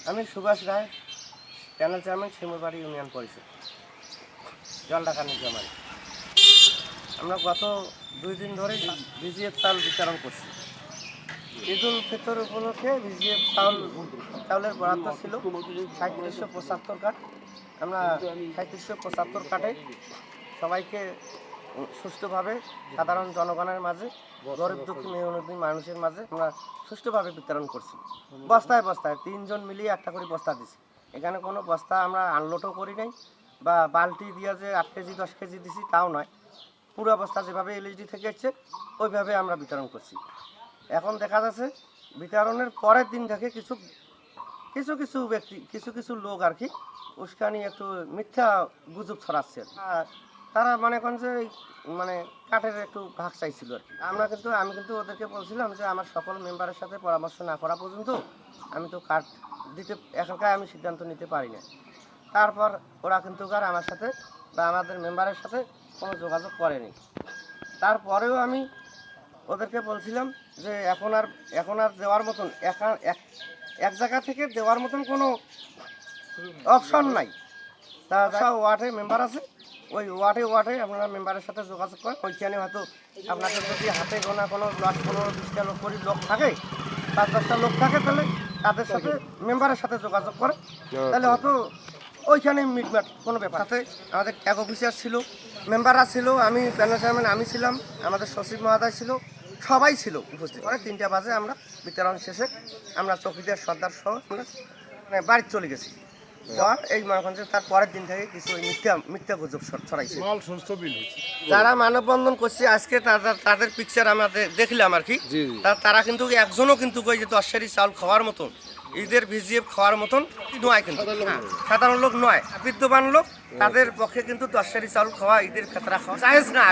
আমি সুভাষ রায়, panel chairman, Shimulbari union পরিষদ, জলঢাকা নিজামারি। আমরা গত 2 দিন ধরে ভিজিএফ চাউল বিতরণ করছি। ঈদ উল ফিতর উপলক্ষে ভিজিএফ চাউলের বরাদ্দ ছিল 3775 কাঠ। আমরা 3775 কাঠে সবাইকে সুষ্ঠুভাবে সাধারণ জনগণের মাঝে, গরিব দুঃখী মেহনতি মানুষের মাঝে আমরা সুষ্ঠুভাবে বিতরণ করছি। বস্তায় বস্তায় 3 জন মিলিয়ে একটা করে বস্তা দিছি। এখানে কোনো বস্তা আমরা আনলোডও করি নাই বা বালতি দিয়ে যে 8 কেজি 10 কেজি দিছি তাও নয়। পুরো বস্তা যেভাবে এলএসডি থেকে এসছে ওইভাবে আমরা বিতরণ করছি। এখন দেখা যাচ্ছে বিতরণের পরের দিন থেকে কিছু ব্যক্তি কিছু লোক আর কি উস্কানি একটু মিথ্যা গুজব ছড়াচ্ছে। তারা মনে করেন যে মানে কাঠের একটু ভাগ চাইছিল আর কি। আমি কিন্তু ওদেরকে বলছিলাম যে আমার সকল মেম্বারের সাথে পরামর্শ না করা পর্যন্ত আমি তো কাঠ দিতে এখনকার আমি সিদ্ধান্ত নিতে পারি না। তারপর ওরা কিন্তু আর আমার সাথে বা আমাদের মেম্বারের সাথে কোনো যোগাযোগ করেনি। তারপরেও আমি ওদেরকে বলছিলাম যে এখন আর দেওয়ার মতন এক জায়গা থেকে দেওয়ার মতন কোনো অপশন নাই। তা সব ওয়ার্ডে মেম্বার আছে, ওই ওয়ার্ডে আপনারা মেম্বারের সাথে যোগাযোগ করেন। ওইখানে হয়তো আপনাদের যদি হাতে গোনা কোনো 10-15-20টা লোক করে লোক থাকে, 5-10টা লোক থাকে, তাহলে তাদের সাথে মেম্বারের সাথে যোগাযোগ করে, তাহলে হয়তো ওইখানে মিটমাট কোনো ব্যাপার। সাথে আমাদের ট্যাগ অফিসার ছিল, মেম্বাররা ছিল, আমি প্যানেল চেয়ারম্যান আমি ছিলাম, আমাদের সচিব মহোদয় ছিল, সবাই ছিল উপস্থিত। পরে 3টা বাজে আমরা বিতরণ শেষে আমরা চৌকিদার সর্দার সহ আমরা বাড়ি চলে গেছি। এই মহাগঞ্জে তার পরের দিন থেকে কিছু মিথ্যা গুজব ছড়াইছে। যারা মানববন্ধন করছে আজকে তাদের পিকচার আমাদের দেখলাম আর কি। তারা কিন্তু একজনও কিন্তু ওই যে 10 সারি চাউল খাওয়ার মতন, ঈদের ভিজিএফ খাওয়ার মতন নয়, কিন্তু সাধারণ লোক নয়, বিদ্যমান লোক, তাদের পক্ষে কিন্তু 10 সারি চাউল খাওয়া, ঈদের ফেতরা খাওয়া জায়েজ না।